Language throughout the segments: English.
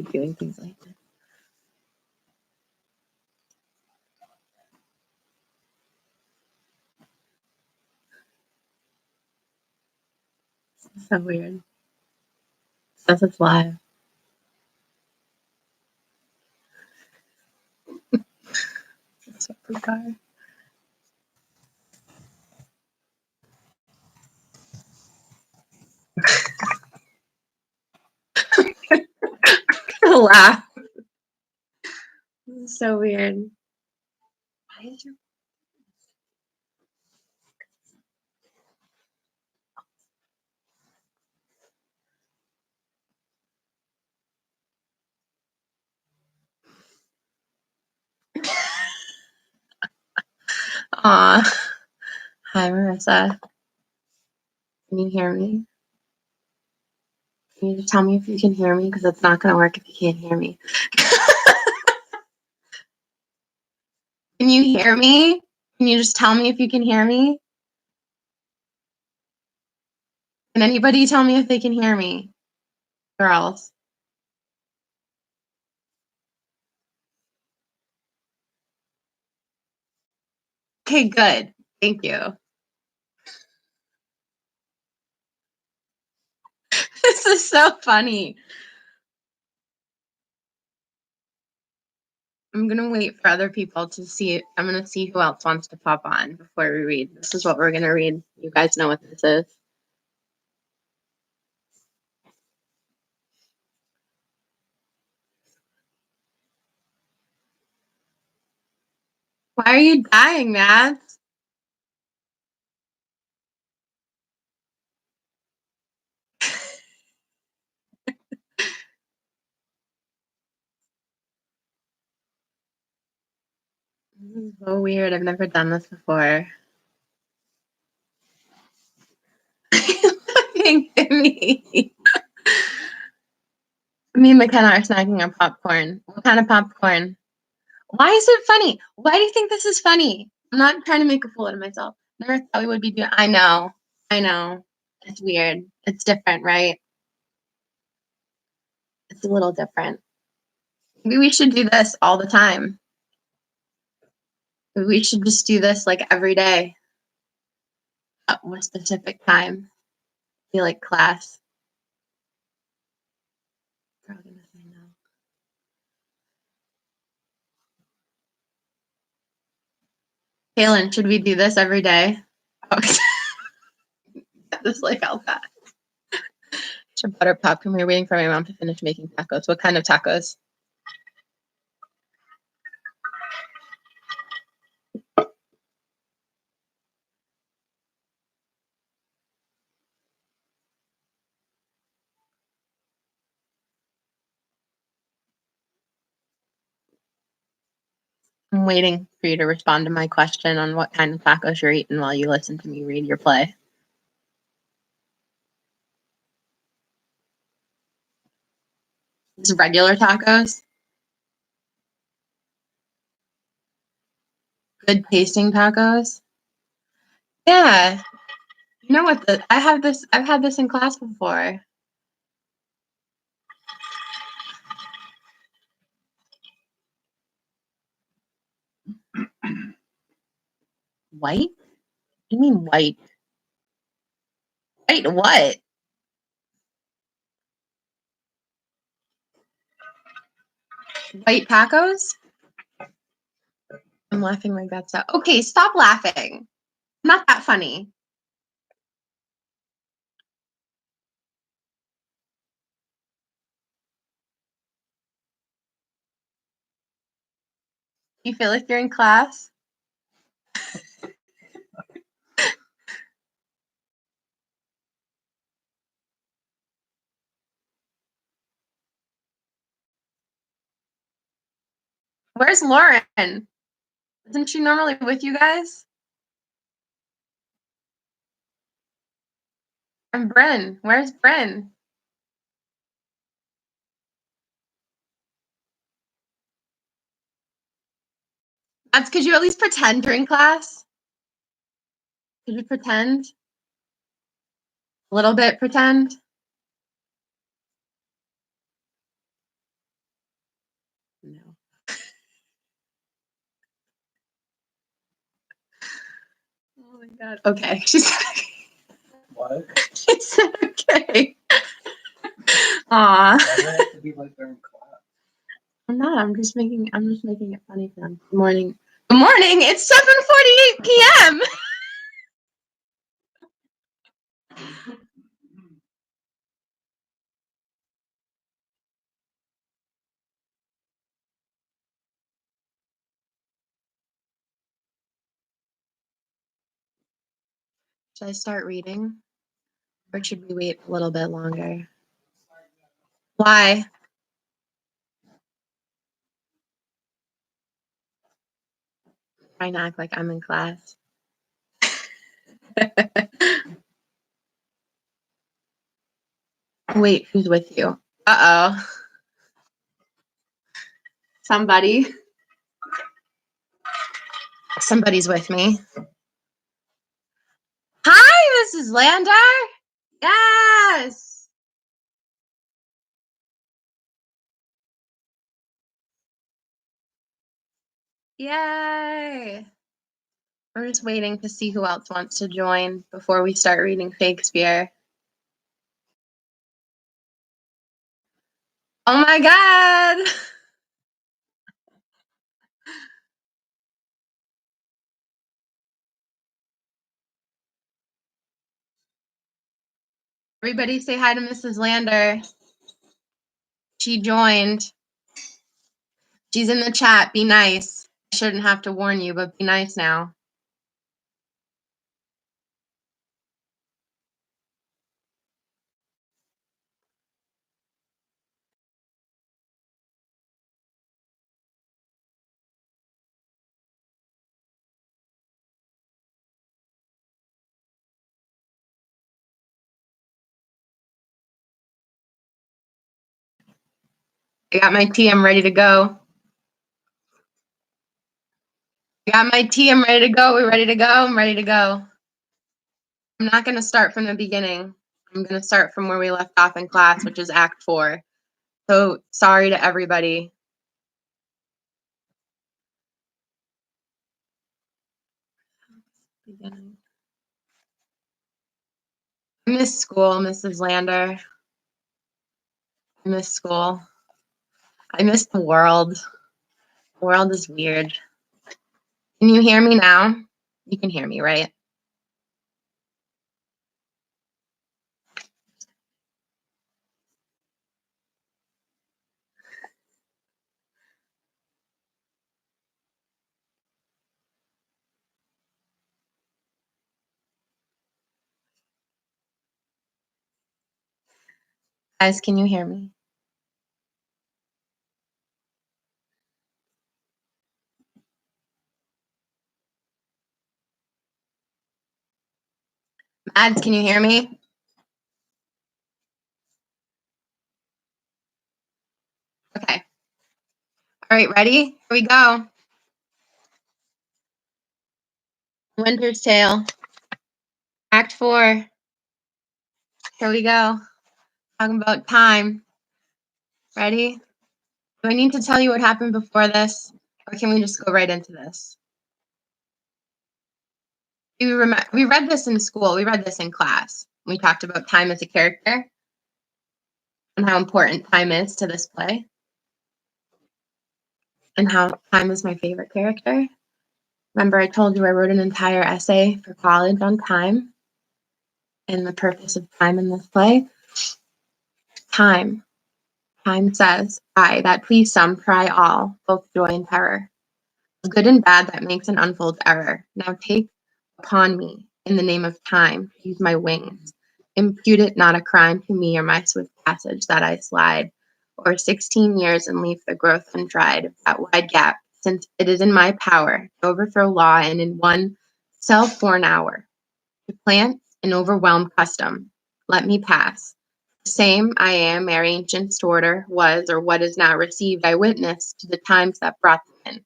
keep doing things like this. It's so weird. It says it's live. It's so bizarre. Laugh. This is so weird. Why is your Aw. Hi, Marissa. Can you hear me? Can you just tell me if you can hear me? Because it's not going to work if you can't hear me. Can you hear me? Can you just tell me if you can hear me? Can anybody tell me if they can hear me? Girls. Okay, good. Thank you. This is so funny. I'm going to wait for other people to see. I'm going to see who else wants to pop on before we read. This is what we're going to read. You guys know what this is. Why are you dying, Mads? This is so weird. I've never done this before. Looking at me. Me and McKenna are snacking on popcorn. What kind of popcorn? Why is it funny? Why do you think this is funny? I'm not trying to make a fool out of myself. Never thought we would be doing. I know. It's weird. It's different, right? It's a little different. Maybe we should do this all the time. Maybe we should just do this like every day. At one specific time. Be like class. Probably gonna say no. Kaylin, should we do this every day? Okay. Just like all that. Should butter popcorn. We're waiting for my mom to finish making tacos. What kind of tacos? I'm waiting for you to respond to my question on what kind of tacos you're eating while you listen to me read your play. Just regular tacos? Good tasting tacos? Yeah. You know what I've had this in class before. White? What do you mean white? White what? White tacos? I'm laughing my guts out. Okay, stop laughing. Not that funny. You feel like you're in class? Where's Lauren? Isn't she normally with you guys? And Bryn. Where's Bryn? Could you at least pretend during class? Could you pretend? A little bit pretend? No. Oh my God. Okay. She said What? she said okay. Aw. Why do I have to be like during class? I'm not. I'm just making it funny for them. Good morning. Good morning. It's 7:48 p.m. Should I start reading? Or should we wait a little bit longer? Why? Trying to act like I'm in class. Wait, who's with you? Uh-oh. Somebody's with me. Hi, Mrs. Lander. Yes. Yay. We're just waiting to see who else wants to join before we start reading Shakespeare. Oh my God. Everybody say hi to Mrs. Lander. She joined. She's in the chat. Be nice. I shouldn't have to warn you, but be nice now. I got my tea. I'm ready to go. I got my tea. I'm ready to go. We're ready to go. I'm ready to go. I'm not going to start from the beginning. I'm going to start from where we left off in class, which is Act 4. So sorry to everybody. Beginning. I miss school, Mrs. Lander. I miss school. I miss the world. The world is weird. Can you hear me now? You can hear me, right? Guys, can you hear me? Mads, can you hear me? Okay. All right, ready? Here we go. Winter's Tale. Act 4. Here we go. Talking about time. Ready? Do I need to tell you what happened before this? Or can we just go right into this? We read this in school. We read this in class. We talked about time as a character and how important time is to this play. And how time is my favorite character. Remember I told you I wrote an entire essay for college on time and the purpose of time in this play? Time. Time says, I, that please some, try all, both joy and terror. Good and bad that makes and unfolds error. Now take upon me, in the name of time, to use my wings. Impute it not a crime to me or my swift passage that I slide, or 16 years and leave the growth untried of that wide gap, since it is in my power to overthrow law and in one self-born hour, to plant and overwhelm custom. Let me pass. The same I am ere ancient's order was, or what is now received, I witness to the times that brought them in.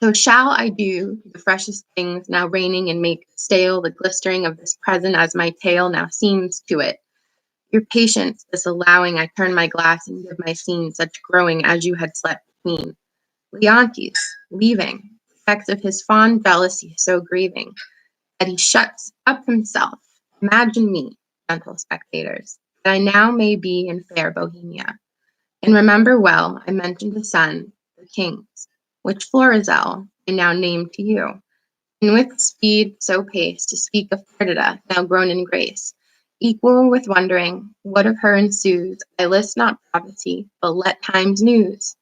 So shall I do the freshest things now reigning and make stale the glistering of this present as my tale now seems to it. Your patience disallowing, I turn my glass and give my scene such growing as you had slept between. Leontes, leaving, effects of his fond jealousy so grieving, that he shuts up himself. Imagine me, gentle spectators, that I now may be in fair Bohemia. And remember well, I mentioned the son, the king's, which Florizel I now name to you. And with speed so paced, to speak of Perdita, now grown in grace, equal with wondering, what of her ensues, I list not prophecy, but let time's news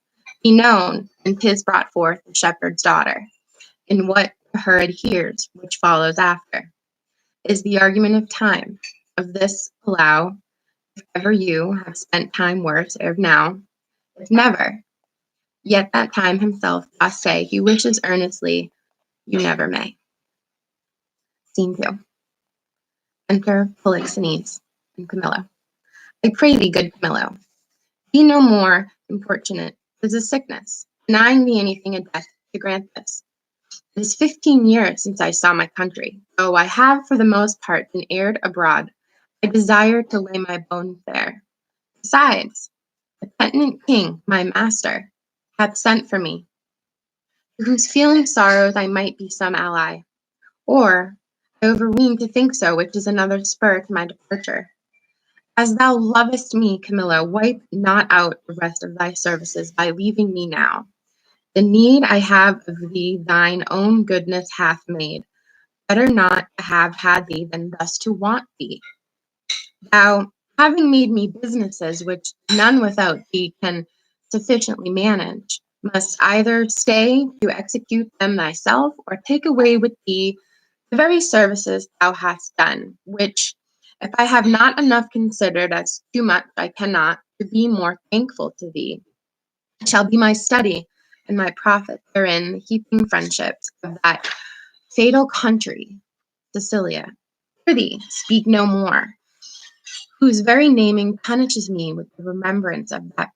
be known, and 'tis brought forth the shepherd's daughter. And what to her adheres, which follows after, is the argument of time. Of this allow, if ever you have spent time worse ere now, if never, yet that time himself doth say he wishes earnestly you never may. Scene 2. Enter Polixenes and Camillo. I pray thee, good Camillo, be no more importunate. 'Tis a sickness, denying thee anything a death to grant this. It is 15 years since I saw my country, though I have for the most part been aired abroad. I desire to lay my bones there. Besides, the penitent king, my master, hath sent for me, to whose feeling sorrows I might be some ally. Or I overween to think so, which is another spur to my departure. As thou lovest me, Camillo, wipe not out the rest of thy services by leaving me now. The need I have of thee thine own goodness hath made. Better not to have had thee than thus to want thee. Thou, having made me businesses which none without thee can sufficiently manage, must either stay to execute them thyself, or take away with thee the very services thou hast done, which, if I have not enough considered as too much, I cannot, to be more thankful to thee, shall be my study and my profit therein, the keeping friendships of that fatal country, Sicilia. Prithee, speak no more, whose very naming punishes me with the remembrance of that.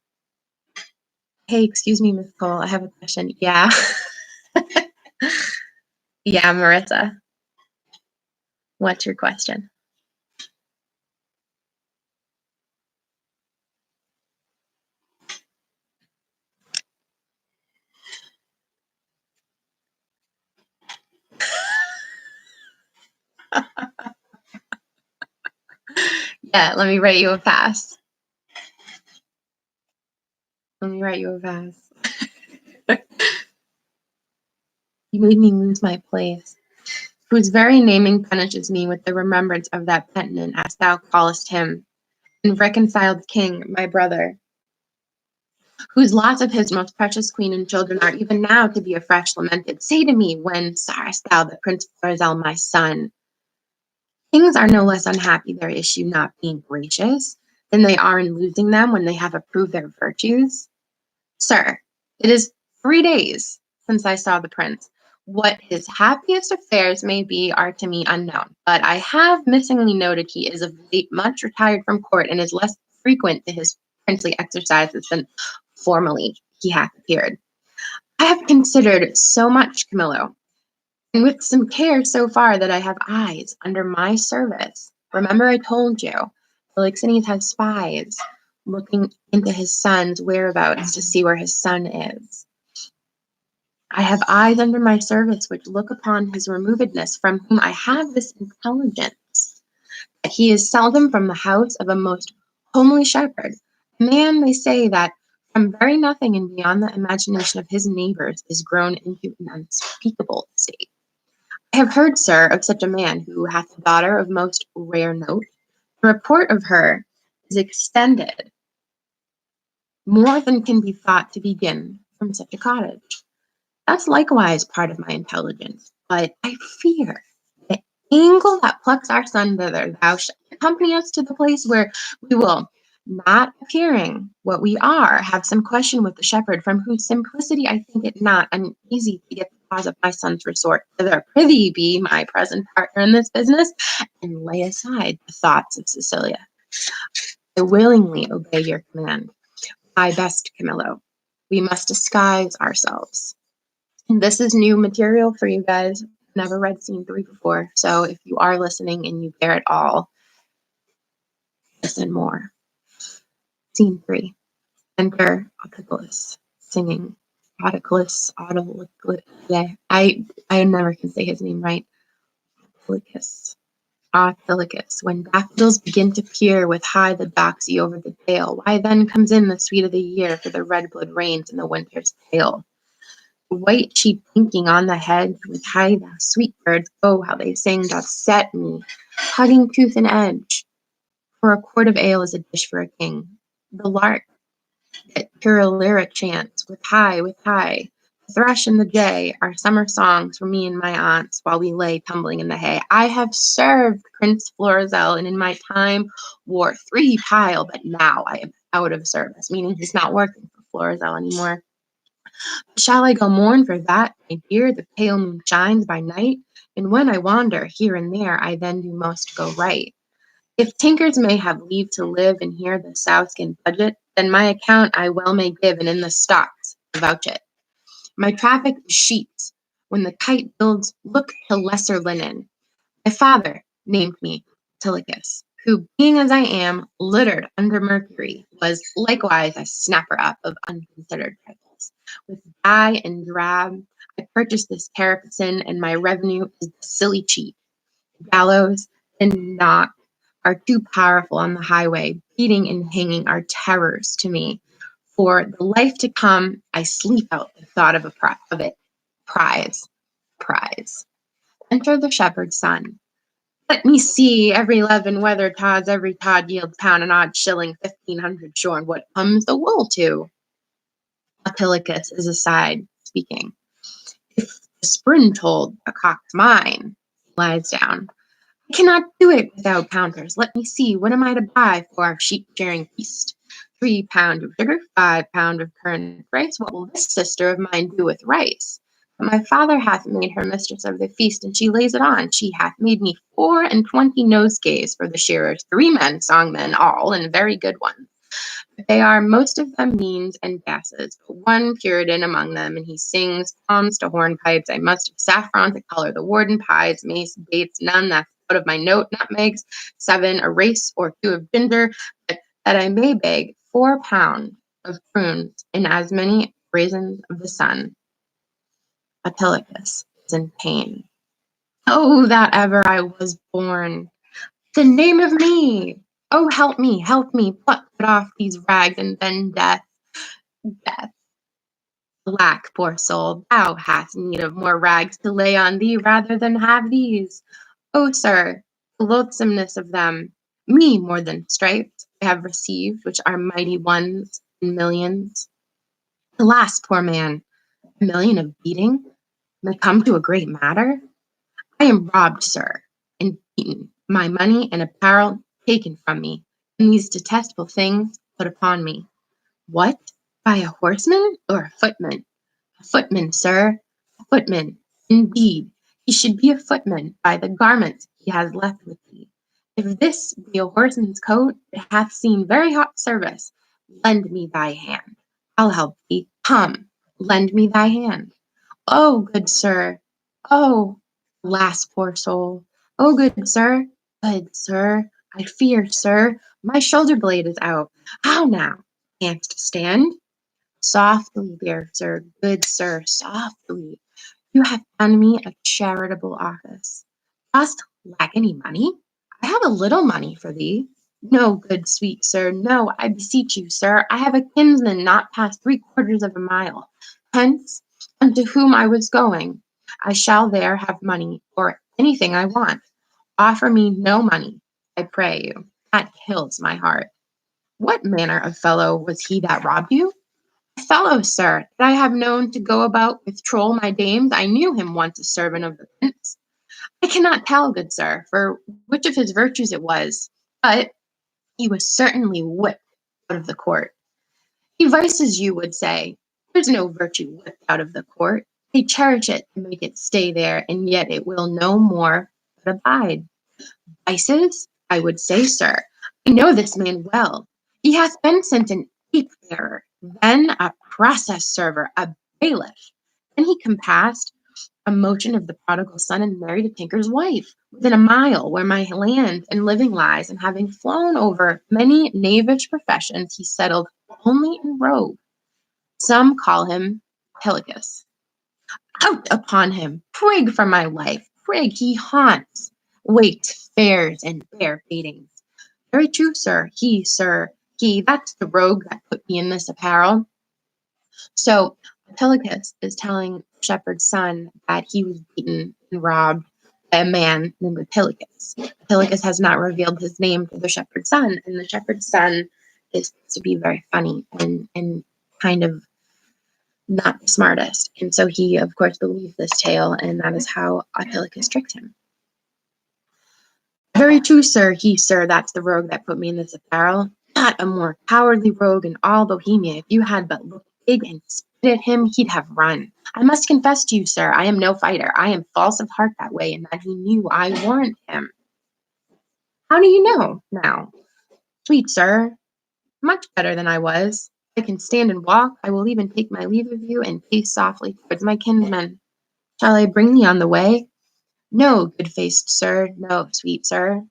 Hey, excuse me, Miss Cole, I have a question. Yeah. Yeah, Marissa. What's your question? Yeah, let me write you a pass. Let me write you a pass. You made me lose my place, whose very naming punishes me with the remembrance of that penitent, as thou callest him, and reconciled king, my brother, whose loss of his most precious queen and children are even now to be afresh lamented. Say to me, when sawest thou that Prince Florizel, my son? Kings are no less unhappy their issue not being gracious than they are in losing them when they have approved their virtues. Sir, it is 3 days since I saw the prince. What his happiest affairs may be are to me unknown, but I have missingly noted he is of late much retired from court and is less frequent to his princely exercises than formerly he hath appeared. I have considered so much, Camillo, and with some care so far that I have eyes under my service. Remember I told you, Polixenes has spies looking into his son's whereabouts to see where his son is. I have eyes under my service which look upon his removedness, from whom I have this intelligence, that he is seldom from the house of a most homely shepherd, a man, they say, that from very nothing and beyond the imagination of his neighbors is grown into an unspeakable estate. I have heard, sir, of such a man, who hath a daughter of most rare note. The report of her is extended more than can be thought to begin from such a cottage. That's likewise part of my intelligence, but I fear the angle that plucks our son thither. Thou shalt accompany us to the place where we will, not appearing what we are, have some question with the shepherd, from whose simplicity I think it not uneasy to get the cause of my son's resort thither. Prithee be my present partner in this business, and lay aside the thoughts of Cecilia. I willingly obey your command. My best, Camillo, we must disguise ourselves. And this is new material for you guys. Never read scene 3 before. So if you are listening and you bear it all, This and more. Scene 3. Enter Autolycus singing. Autolycus. I never can say his name right. Autolycus. When daffodils begin to peer with high the doxy over the dale, why then comes in the sweet of the year, for the red blood reigns in the winter's pale. The white sheep pinking on the hedge, with high the sweet birds go, how they sing doth set me, hugging tooth and edge. For a quart of ale is a dish for a king. The lark that pure lyric chants, with high, the thrush and the jay, are summer songs for me and my aunts, while we lay tumbling in the hay. I have served Prince Florizel, and in my time wore 3 pile, but now I am out of service, meaning he's not working for Florizel anymore. Shall I go mourn for that, my dear? The pale moon shines by night, and when I wander here and there, I then do most go right. If tinkers may have leave to live and hear the sowskin budget, then my account I well may give, and in the stocks vouch it. My traffic is sheets. When the kite builds, look to lesser linen. My father named me Autolycus, who, being as I am, littered under Mercury, was likewise a snapper up of unconsidered trifles. With dye and drab, I purchased this carapace, and my revenue is the silly cheat. Gallows and knock are too powerful on the highway. Beating and hanging are terrors to me. For the life to come, I sleep out the thought of it. Prize. Enter the shepherd's son. Let me see, every 11 weather tods, every tod yields pound and odd shilling, 1,500 shorn. What comes the wool to? Autolycus is aside, speaking. If the spring told, the cock's mine. He lies down. I cannot do it without counters. Let me see, what am I to buy for our sheep-shearing feast? 3 pound of sugar, 5 pound of currant rice. What will this sister of mine do with rice? But my father hath made her mistress of the feast, and she lays it on. She hath made me 24 nosegays for the shearers, 3 men, songmen, all, and very good ones. But they are most of them means and gases, but one Puritan among them, and he sings palms to hornpipes. I must have saffron to color the warden pies, mace, baits, none that's out of my note, nutmegs, 7, a race or 2 of ginger, but that I may beg 4 pound of prunes and as many raisins of the sun. Autolycus is in pain. Oh, that ever I was born! The name of me! Oh, help me, put off these rags, and then death. Alack, poor soul, thou hast need of more rags to lay on thee rather than have these. Oh, sir, the loathsomeness of them, me more than stripes, I have received, which are mighty ones and millions. Alas, poor man, 1,000,000 of beating may come to a great matter. I am robbed, sir, and beaten, my money and apparel taken from me, and these detestable things put upon me. What? By a horseman or a footman? A footman, sir, a footman. Indeed, he should be a footman by the garments he has left with thee. If this be a horseman's coat, it hath seen very hot service. Lend me thy hand. I'll help thee. Come, lend me thy hand. Oh, good sir. Oh, alas, poor soul. Oh, good sir. I fear, sir, my shoulder blade is out. How now? Canst stand? Softly, dear sir, good sir, softly. You have done me a charitable office. Dost lack any money? I have a little money for thee. No, good sweet sir, no, I beseech you, sir. I have a kinsman not past 3/4 of a mile hence, unto whom I was going. I shall there have money for anything I want. Offer me no money, I pray you. That kills my heart. What manner of fellow was he that robbed you? A fellow, sir, that I have known to go about with troll my dames. I knew him once a servant of the prince. I cannot tell, good sir, for which of his virtues it was, but he was certainly whipped out of the court. He vices, you would say. There's no virtue whipped out of the court. They cherish it to make it stay there, and yet it will no more but abide. Vices? I would say, sir. I know this man well. He hath been since an ape-bearer, then a process server, a bailiff. Then he compassed a motion of the prodigal son and married a tinker's wife, within a mile where my land and living lies, and having flown over many knavish professions, he settled only in rogue. Some call him Pelagus. Out upon him, prig for my life, prig he haunts, wakes, fairs, and bear baitings. Very true, sir, he, that's the rogue that put me in this apparel. So Pelagus is telling the shepherd's son that he was beaten and robbed by a man named Pelagus. Pelagus has not revealed his name to the shepherd's son, and the shepherd's son is supposed to be very funny and kind of not the smartest. And so he, of course, believes this tale, and that is how Pelagus tricked him. Very true, sir, that's the rogue that put me in this apparel. Not a more cowardly rogue in all Bohemia. If you had but looked big and spit at him, he'd have run. I must confess to you, sir, I am no fighter. I am false of heart that way, and that he knew I warned him. How do you know now? Sweet sir, much better than I was. I can stand and walk. I will even take my leave of you and pace softly towards my kinsman. Shall I bring thee on the way? No, good-faced sir, no, sweet sir.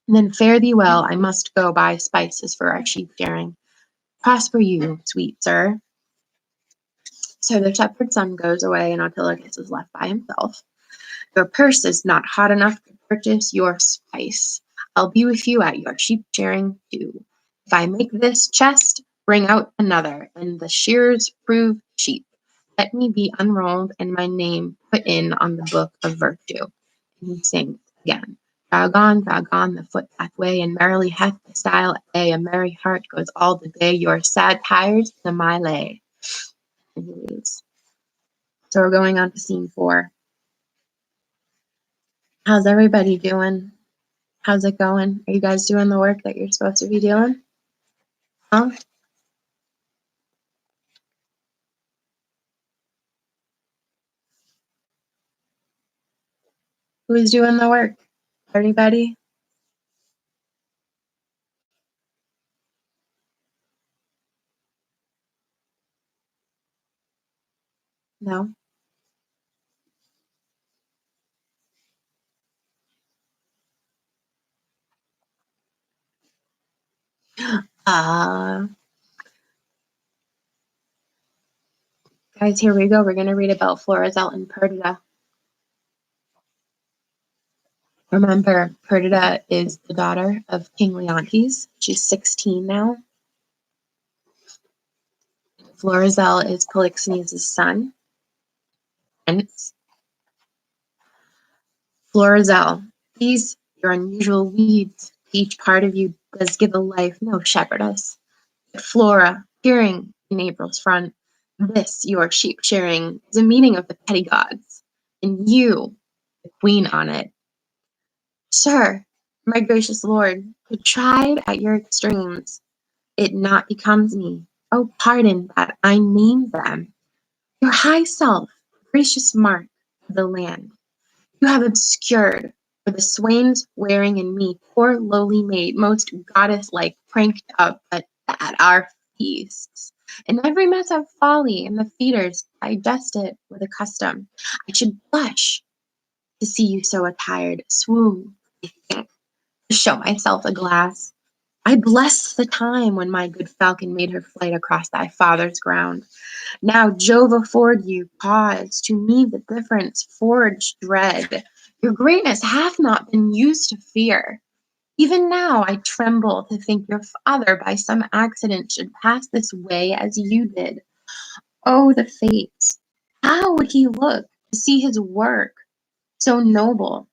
Then fare thee well, I must go buy spices for our sheep shearing. Prosper you, sweet sir. So the shepherd's son goes away, and Autolycus is left by himself. Your purse is not hot enough to purchase your spice. I'll be with you at your sheep shearing too. If I make this chest, bring out another, and the shears prove sheep. Let me be unrolled and my name put in on the book of virtue. And he sings again. Jog on, the footpathway, and merrily hath the style a merry heart goes all the day, your sad tires to my lay. And he leaves. So we're going on to scene 4. How's everybody doing? How's it going? Are you guys doing the work that you're supposed to be doing? Huh? Who's doing the work? Everybody? No? Guys, here we go. We're going to read about Florizel and Perdita. Remember, Perdita is the daughter of King Leontes. She's 16 now. Florizel is Polixenes' son. Prince. Florizel, these your unusual weeds, each part of you does give a life, no shepherdess. But Flora, peering in April's front, this your sheep shearing is a meeting of the petty gods, and you, the queen on it. Sir, my gracious lord, to tried at your extremes, it not becomes me. Oh, pardon that I name them. Your high self, gracious mark of the land, you have obscured, for the swains wearing in me, poor lowly maid, most goddess-like, pranked up at our feasts. And every mess of folly, and the feeders digest it with a custom. I should blush to see you so attired, swoon, I think, to show myself a glass. I bless the time when my good falcon made her flight across thy father's ground. Now Jove afford you pause, to me the difference forge dread. Your greatness hath not been used to fear. Even now I tremble to think your father by some accident should pass this way as you did. Oh, the fates! How would he look to see his work so noble,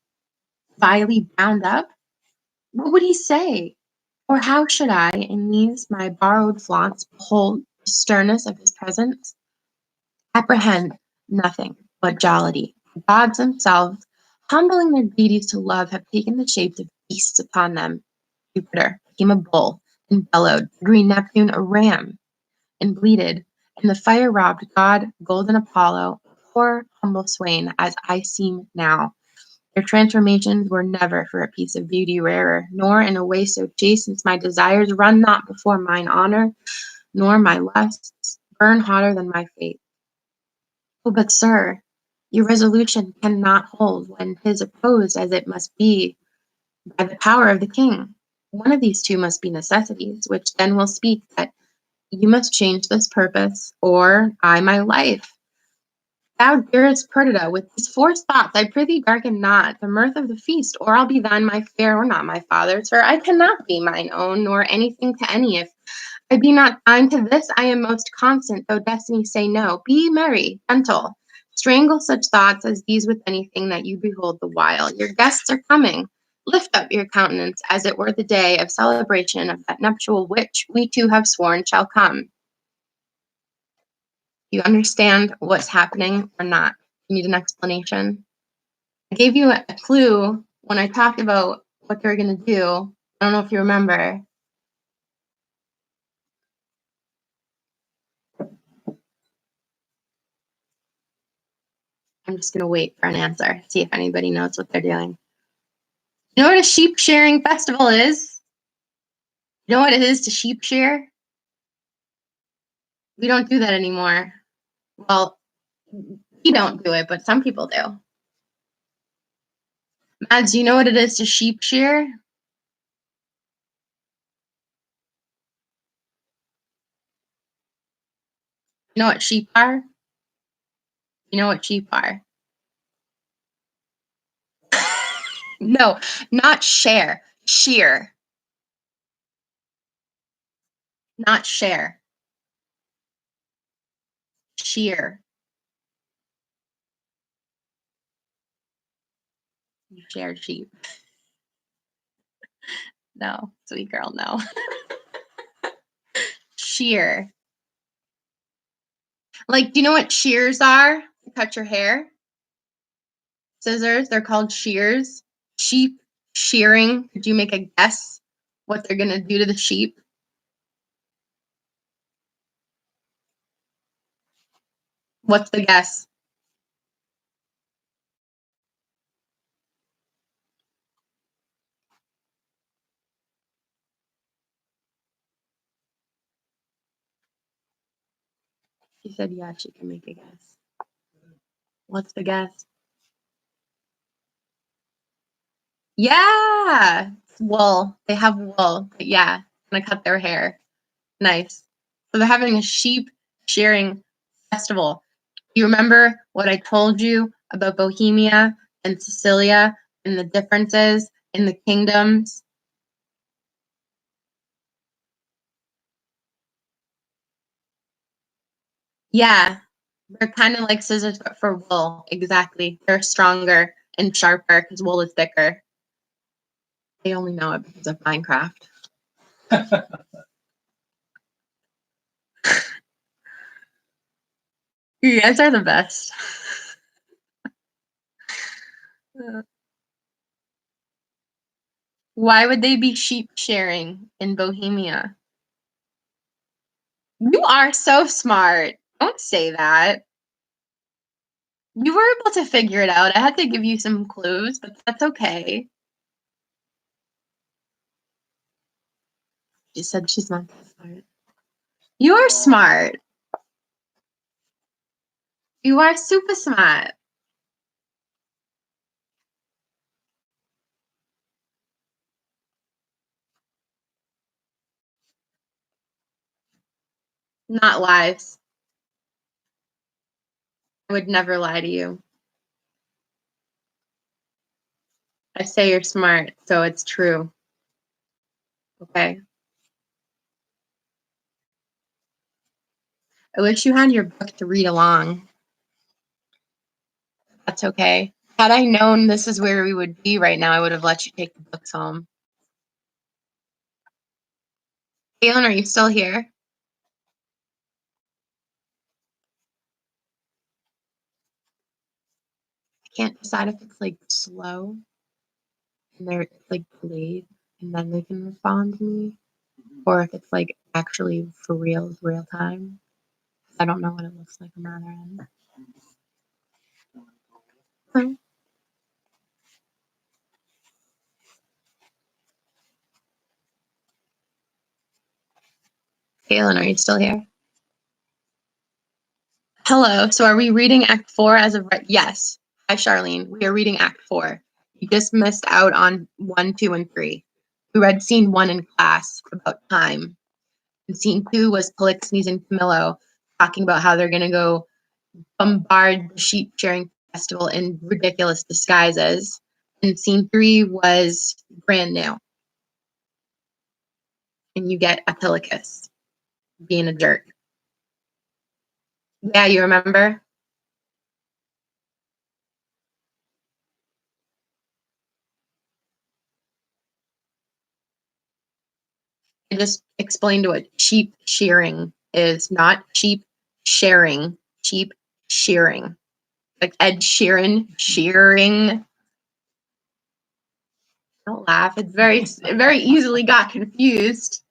vilely bound up? What would he say? Or how should I, in these my borrowed flaunts, behold the sternness of his presence? Apprehend nothing but jollity. The gods themselves, humbling their deities to love, have taken the shapes of beasts upon them. Jupiter became a bull and bellowed, green Neptune a ram and bleated, and the fire-robbed god golden Apollo, a poor humble swain, as I seem now. Their transformations were never for a piece of beauty rarer, nor in a way so chaste, since my desires run not before mine honor, nor my lusts burn hotter than my faith. Oh, but sir, Your resolution cannot hold when 'tis opposed as it must be by the power of the king. One of these two must be necessities, which then will speak that you must change this purpose, or I my life. Thou dearest Perdita, with these forced thoughts, I prithee darken not the mirth of the feast, or I'll be thine my fair, or not my father's, for I cannot be mine own, nor anything to any, if I be not thine. To this I am most constant, though destiny say no. Be merry, gentle, strangle such thoughts as these with anything that you behold the while. Your guests are coming. Lift up your countenance, as it were the day of celebration of that nuptial which we two have sworn shall come. You understand what's happening or not? You need an explanation. I gave you a clue when I talked about what they're going to do. I don't know if you remember. I'm just going to wait for an answer, see if anybody knows what they're doing. You know what a sheep shearing festival is? You know what it is to sheep shear? We don't do that anymore. Well, we don't do it, but some people do. Mads, do you know what it is to sheep shear? You know what sheep are? You know what sheep are? No, not share. Shear. Not share. Shear. You share sheep. No, sweet girl, no. Shear. Like, do you know what shears are? To cut your hair? Scissors, they're called shears. Sheep shearing. Could you make a guess what they're going to do to the sheep? What's the guess? She said, yeah, she can make a guess. What's the guess? Yeah, it's wool. They have wool. But yeah, gonna cut their hair. Nice. So they're having a sheep shearing festival. You remember what I told you about Bohemia and Sicilia and the differences in the kingdoms? Yeah, they're kind of like scissors, but for wool. Exactly. They're stronger and sharper because wool is thicker. They only know it because of Minecraft. You guys are the best. Why would they be sheep shearing in Bohemia? You are so smart. Don't say that. You were able to figure it out. I had to give you some clues, but that's okay. She said she's not that smart. You are smart. You are super smart. Not lies. I would never lie to you. I say you're smart, so it's true. Okay. I wish you had your book to read along. That's okay. Had I known this is where we would be right now, I would have let you take the books home. Galen, are you still here? I can't decide if it's like slow and they're like delayed and then they can respond to me, or if it's like actually for real time. I don't know what it looks like on the other end. Okay. Galen, are you still here? Hello. So are we reading Act 4 as of right? Yes. Hi, Charlene. We are reading Act 4. You just missed out on 1, 2, and 3. We read Scene 1 in class about time. And Scene 2 was Polixenes and Camillo talking about how they're going to go bombard the sheep shearing festival in ridiculous disguises. And Scene 3 was brand new. And you get Epicurus being a jerk. Yeah, you remember? I just explained what sheep shearing is, not sheep sharing, sheep shearing. Like Ed Sheeran shearing. Don't laugh. It's very easily got confused.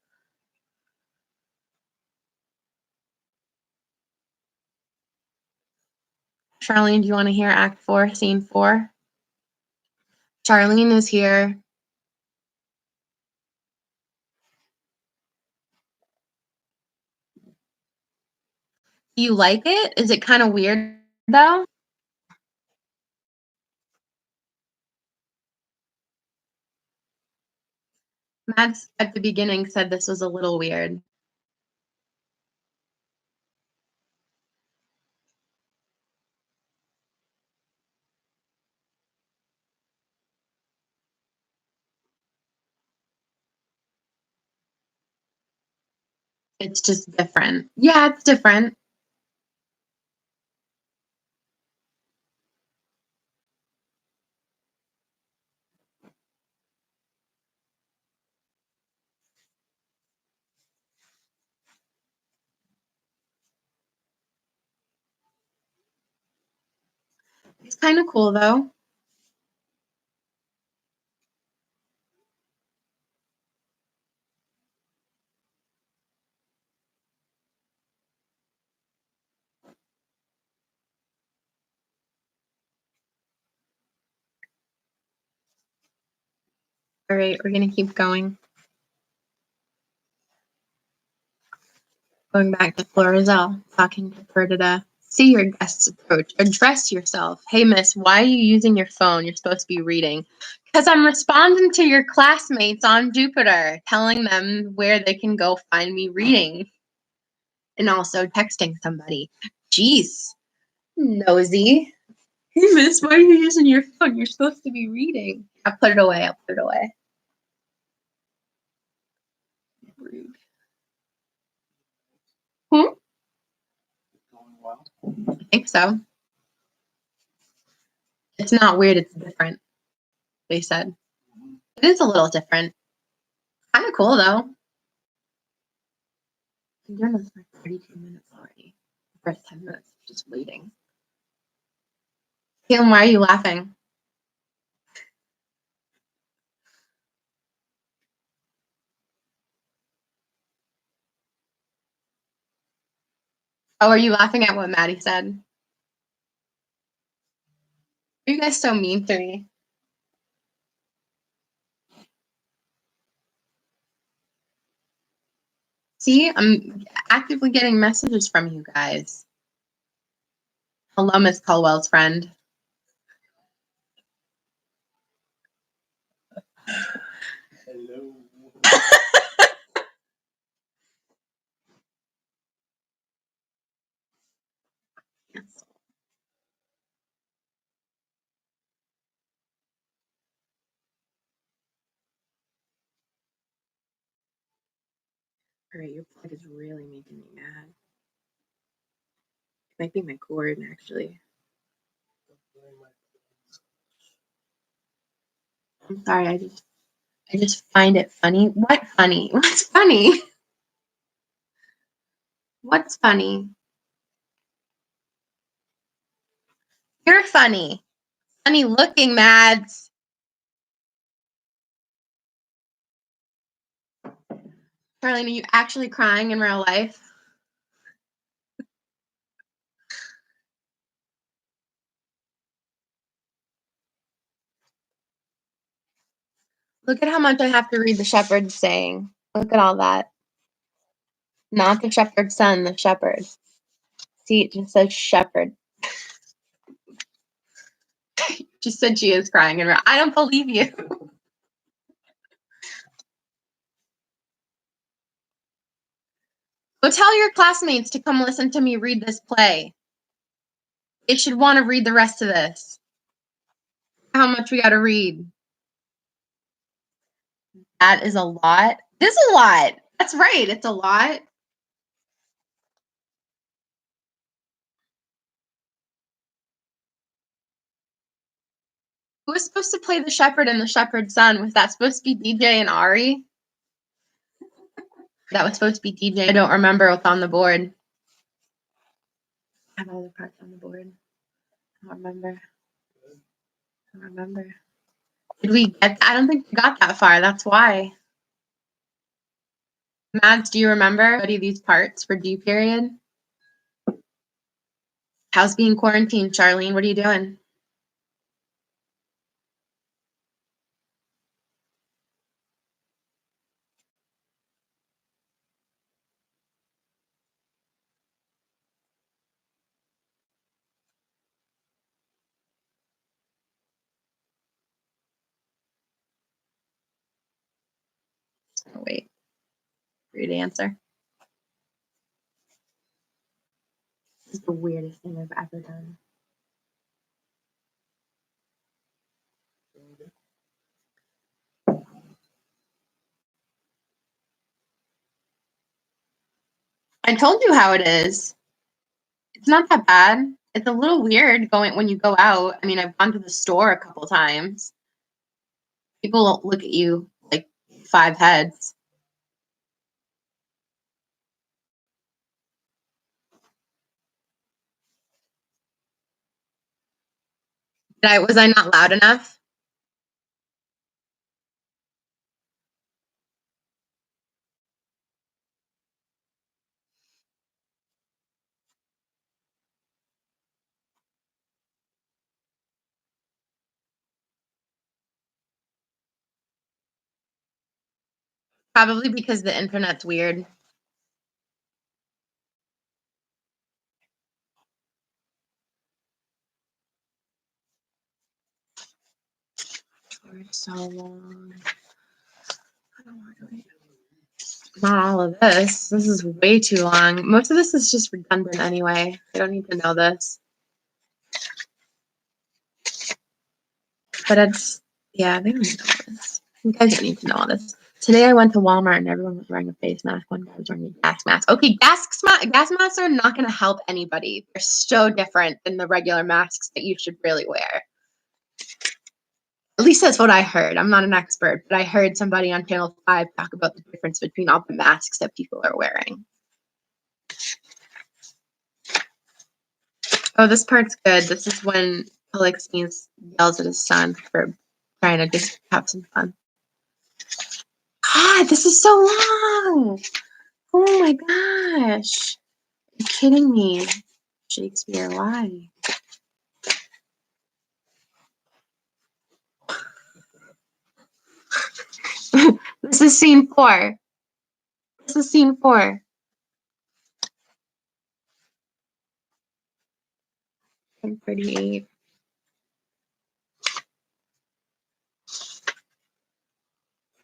Charlene, do you want to hear Act 4, Scene 4? Charlene is here. Do you like it? Is it kind of weird, though? Mads at the beginning said this was a little weird. It's just different. Yeah, it's different. It's kind of cool, though. All right, we're going to keep going. Going back to Florizel, talking to Perdita. See your guests approach. Address yourself. Hey, miss, why are you using your phone? You're supposed to be reading. Because I'm responding to your classmates on Jupiter, telling them where they can go find me reading. And also texting somebody. Jeez, nosy. Hey, miss, why are you using your phone? You're supposed to be reading. I'll put it away. I'll put it away. Rude. Going well. I think so. It's not weird. It's different, they said. It is a little different. Kind of cool, though. I'm doing this for 32 minutes already. The first 10 minutes, just waiting. Caitlin, why are you laughing? Oh, are you laughing at what Maddie said? Are you guys so mean to me? See, I'm actively getting messages from you guys. Hello, Miss Colwell's friend. Hello. All right, your plug is really making me mad. It might be my cord, actually. I'm sorry, I just find it funny. What funny? What's funny? What's funny? You're funny. Funny looking, Mads. Charlene, are you actually crying in real life? Look at how much I have to read the shepherd saying. Look at all that. Not the shepherd's son, the shepherd. See, it just says shepherd. Just said she is crying, and I don't believe you. Go tell your classmates to come listen to me read this play. They should want to read the rest of this. How much we got to read? That is a lot. This is a lot. That's right. It's a lot. Who was supposed to play the shepherd and the shepherd's son? Was that supposed to be DJ and Ari? That was supposed to be DJ. I don't remember what's on the board. I have all the parts on the board. I don't remember. I don't remember. Did we get? I don't think we got that far. That's why. Mads, do you remember any of these parts for D period? How's being quarantined, Charlene? What are you doing? Oh, wait. For you to answer. This is the weirdest thing I've ever done. I told you how it is. It's not that bad. It's a little weird going when you go out. I mean, I've gone to the store a couple times. People look at you like 5 heads. Was I not loud enough? Probably because the internet's weird. For so long. I don't want to wait. Not all of this. This is way too long. Most of this is just redundant anyway. I don't need to know this. But it's, yeah, they don't need to know this. You guys don't need to know all this. Today I went to Walmart and everyone was wearing a face mask. One guy was wearing a gas mask. Okay, gas masks are not going to help anybody. They're so different than the regular masks that you should really wear. At least that's what I heard. I'm not an expert, but I heard somebody on Channel 5 talk about the difference between all the masks that people are wearing. Oh, this part's good. This is when Polixenes yells at his son for trying to just have some fun. God, this is so long. Oh my gosh. Are you kidding me? Shakespeare, why? This is scene 4. This is scene 4. I'm 38.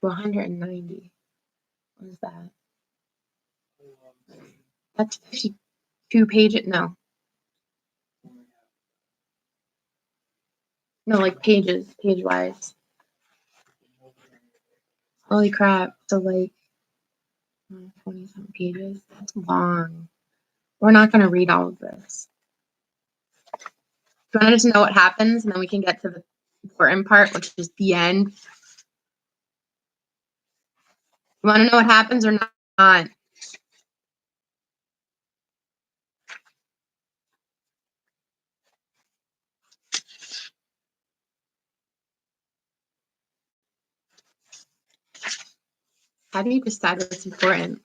To 190. What is that? That's 52 pages. No. No, like pages, page-wise. Holy crap. So like 20-some pages. That's long. We're not going to read all of this. Do you want to just know what happens and then we can get to the important part, which is the end? You want to know what happens or not? How do you decide what's important?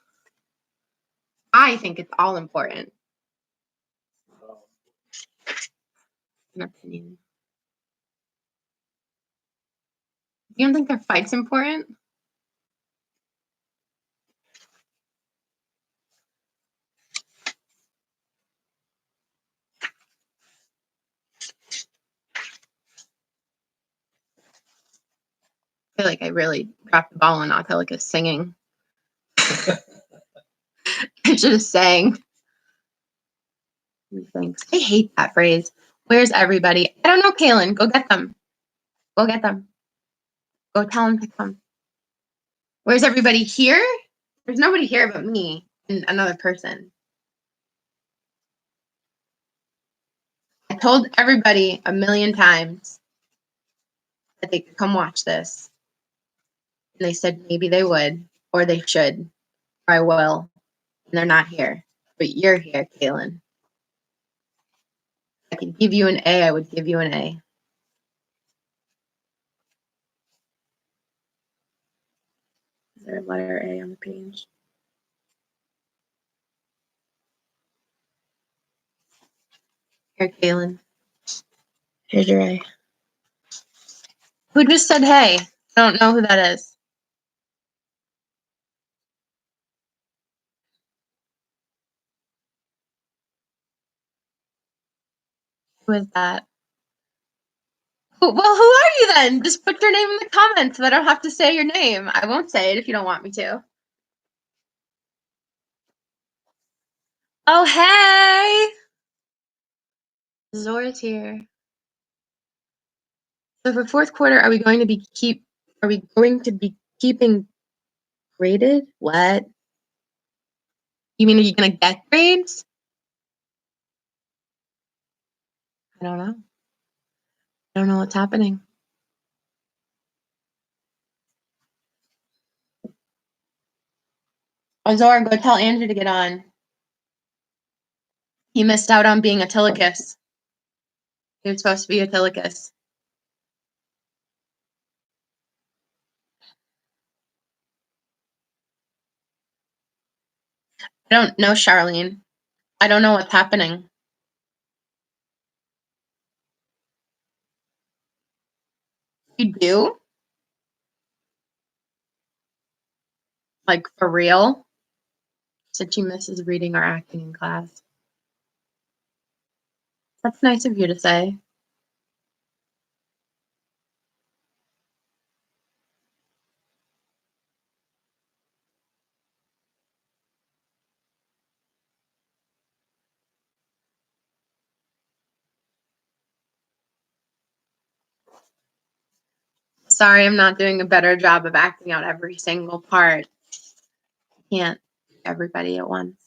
I think it's all important. An opinion. You don't think their fight's important? I feel like I really dropped the ball on Angelica singing. I should have sang. Thanks. I hate that phrase. Where's everybody? I don't know, Kaylin. Go get them. Go get them. Go tell them to come. Where's everybody here? There's nobody here but me and another person. I told everybody 1,000,000 times that they could come watch this. And they said maybe they would, or they should, or I will. And they're not here. But you're here, Kaylin. I could give you an A, I would give you an A. Is there a letter A on the page? Here, Kaylin. Here's your A. Who just said hey? I don't know who that is. Who is that? Well, who are you then? Just put your name in the comments so I don't have to say your name. I won't say it if you don't want me to. Oh, hey! Zora's here. So for fourth quarter, are we going to be keeping graded? What? You mean, are you going to get grades? I don't know. I don't know what's happening. Oh, Zora, go tell Andrew to get on. He missed out on being a Tillicus. He was supposed to be a Tillicus. I don't know, Charlene. I don't know what's happening. You do? Like, for real? Said she misses reading or acting in class. That's nice of you to say. Sorry, I'm not doing a better job of acting out every single part. I can't everybody at once.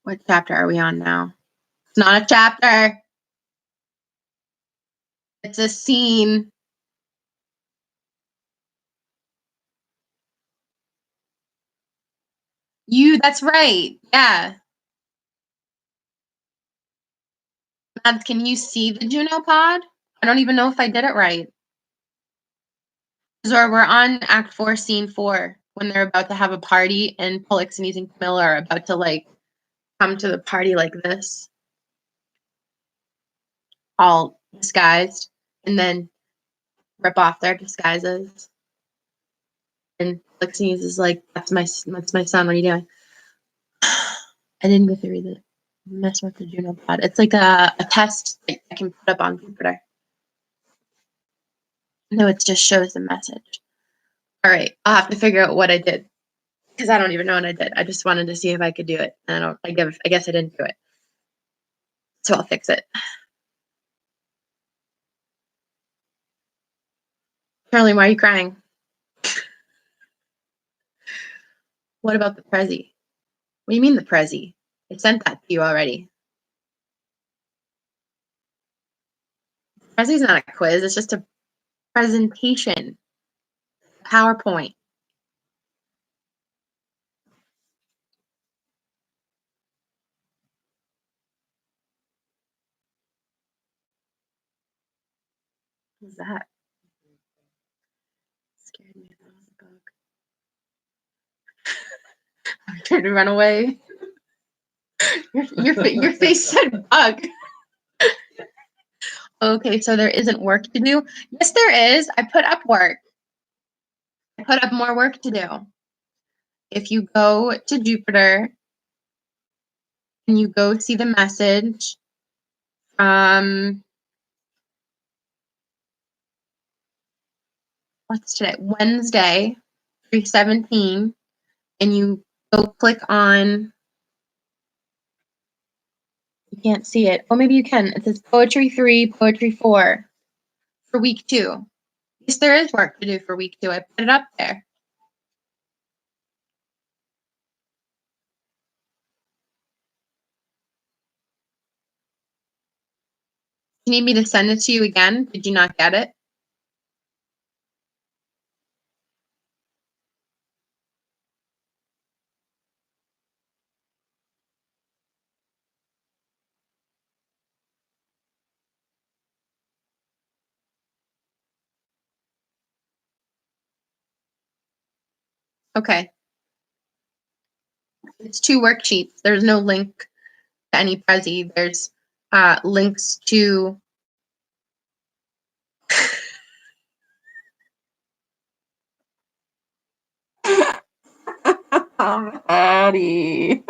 What chapter are we on now? It's not a chapter. It's a scene. That's right. Yeah. Mads, can you see the Juno pod? I don't even know if I did it right. Zora, we're on Act 4, Scene 4, when they're about to have a party and Pollux and using Camilla are about to, like, come to the party like this. All disguised. And then rip off their disguises. And Polixenes is like, that's my son, what are you doing? I didn't go through the mess with the Juno pod. It's like a test that I can put up on Jupiter. No, it just shows the message. All right, I'll have to figure out what I did because I don't even know what I did. I just wanted to see if I could do it, and I guess I didn't do it. So I'll fix it. Charlie, why are you crying? What about the Prezi? What do you mean the Prezi? I sent that to you already. Prezi's not a quiz. It's just a presentation. PowerPoint. What was that? Scared me. That was a bug. I'm trying to run away. Your face said bug. Okay, so there isn't work to do. Yes, there is. I put up work. I put up more work to do. If you go to Jupiter and you go see the message from what's today? Wednesday, 3/17, and you go click on, you can't see it. Oh, maybe you can. It says Poetry 3, Poetry 4 for week 2. Yes, there is work to do for week 2. I put it up there. You need me to send it to you again? Did you not get it? Okay. It's 2 worksheets. There's no link to any Prezi. There's links to Maddie.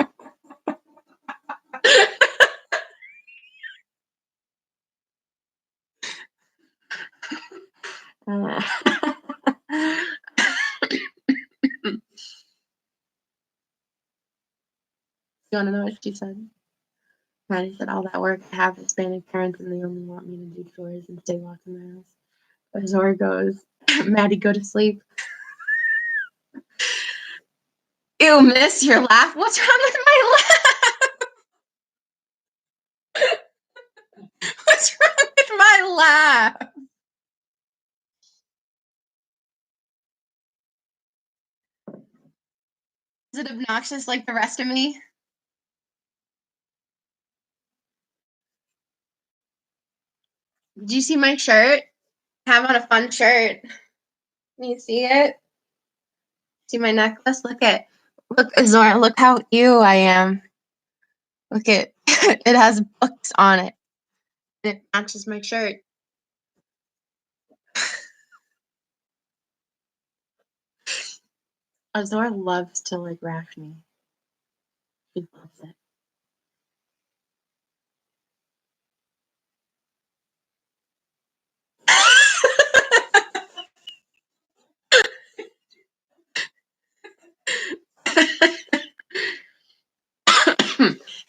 You want to know what she said? Maddie said, all that work, I have Hispanic parents and they only want me to do chores and stay walking the house. But Zora goes, Maddie, go to sleep. Ew, miss, your laugh? What's wrong with my laugh? What's wrong with my laugh? Is it obnoxious like the rest of me? Did you see my shirt? I have on a fun shirt. Can you see it? See my necklace? Look, Zora, look how ew I am. Look it. It has books on it. And it matches my shirt. Zora loves to like rash me. She loves it.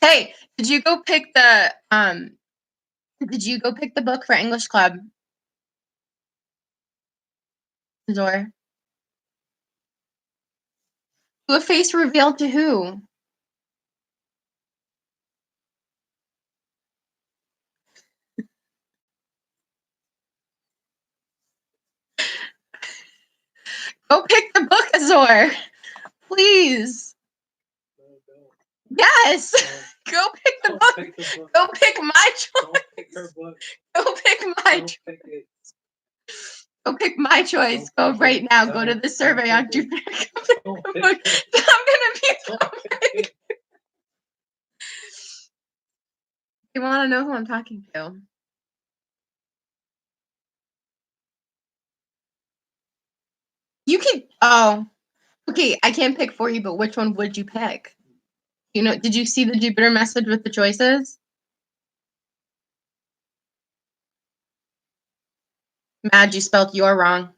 Hey, did you go pick the book for English Club? Zora? Do a face reveal to who? Go pick the book, Azor. Please. Yes. Go pick the book. Go pick my choice. Go pick my choice. Go pick my choice. Go right now. Go to the survey on Jupiter. I'm gonna be so big. You want to know who I'm talking to? You can. Oh, okay. I can't pick for you, but which one would you pick? You know, did you see the Jupiter message with the choices? Mad, you spelled you're wrong.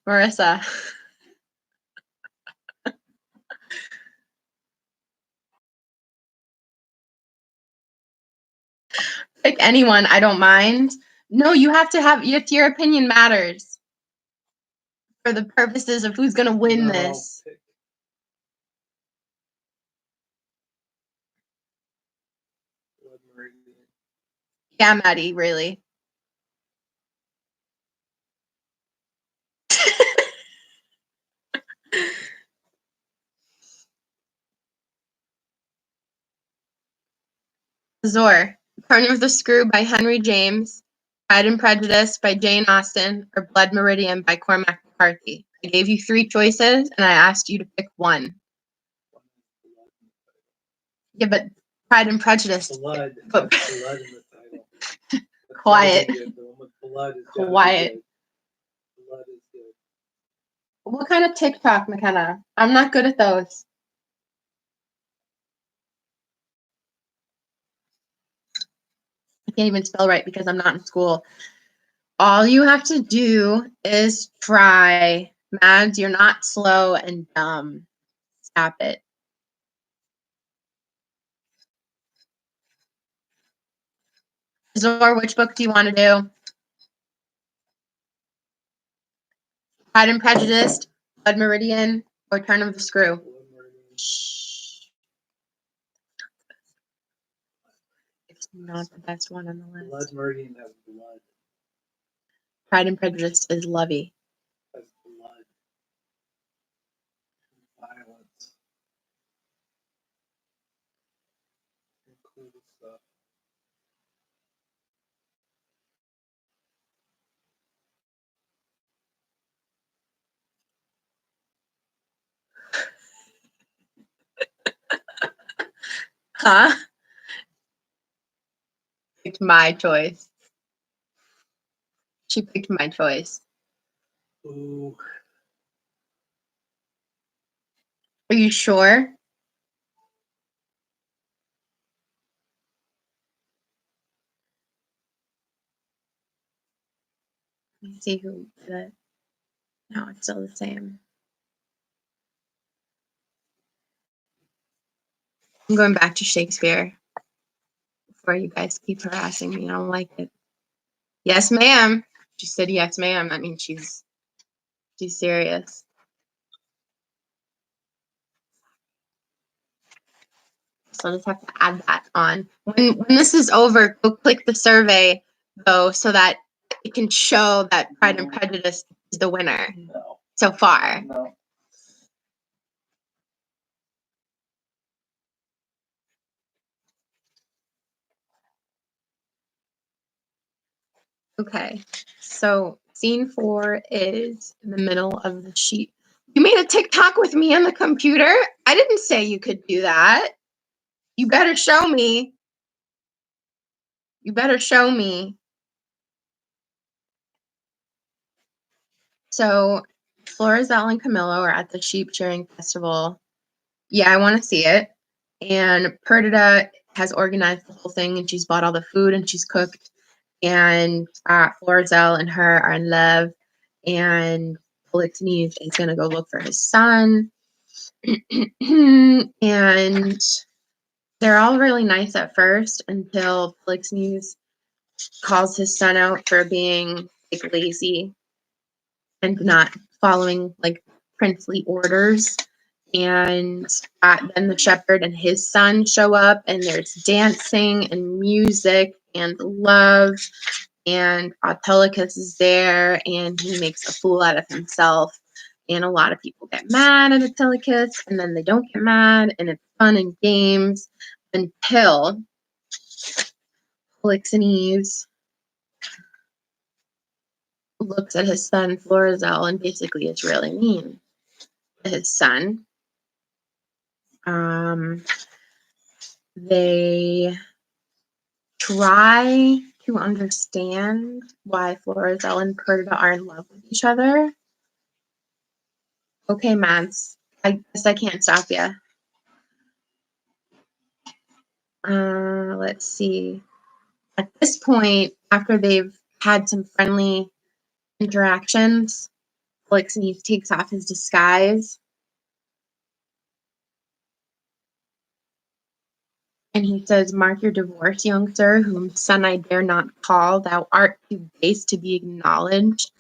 Marissa. Pick anyone. I don't mind. No, your opinion matters for the purposes of who's gonna win this. Yeah, Maddie, really. Zor, Turn of the Screw by Henry James, Pride and Prejudice by Jane Austen, or Blood Meridian by Cormac McCarthy. I gave you 3 choices, and I asked you to pick one. Yeah, but Pride and Prejudice. Blood. But Blood in the title. Quiet. Blood is Quiet. Blood is good. What kind of TikTok, McKenna? I'm not good at those. can't even spell right because I'm not in school. All you have to do is try. Mads, you're not slow and dumb. Stop it. Zor, which book do you want to do? Pride and Prejudice, Blood Meridian, or Turn of the Screw? Blood Meridian. Shh. It's not the best one on the list. Blood Meridian has blood. Pride and Prejudice is lovey. Has blood. Violence. Cool stuff. Huh? Picked my choice. She picked my choice. Ooh. Are you sure? Let me see who did it. No, it's still the same. I'm going back to Shakespeare before you guys keep harassing me. I don't like it. Yes, ma'am. She said yes, ma'am. That means she's serious. So I just have to add that on. When this is over, go click the survey though, so that it can show that Pride and Prejudice is the winner No. so far. No. Okay, so scene 4 is in the middle of the sheet. You made a TikTok with me on the computer? I didn't say you could do that. You better show me. You better show me. So Florizel and Camillo are at the sheep shearing festival. Yeah, I want to see it. And Perdita has organized the whole thing, and she's bought all the food and she's cooked. And Florizel and her are in love, and Polixenes is going to go look for his son. And they're all really nice at first until Polixenes calls his son out for being like lazy and not following like princely orders. And then the shepherd and his son show up, and there's dancing and music and love. And Autolycus is there, and he makes a fool out of himself. And a lot of people get mad at Autolycus, and then they don't get mad, and it's fun and games until Polixenes looks at his son Florizel and basically is really mean to his son. They try to understand why Florizel and Perdita are in love with each other. Okay, Mads, I guess I can't stop you. Let's see. At this point, after they've had some friendly interactions, Polixenes takes off his disguise. And he says, "Mark your divorce, young sir, whom son I dare not call. Thou art too base to be acknowledged.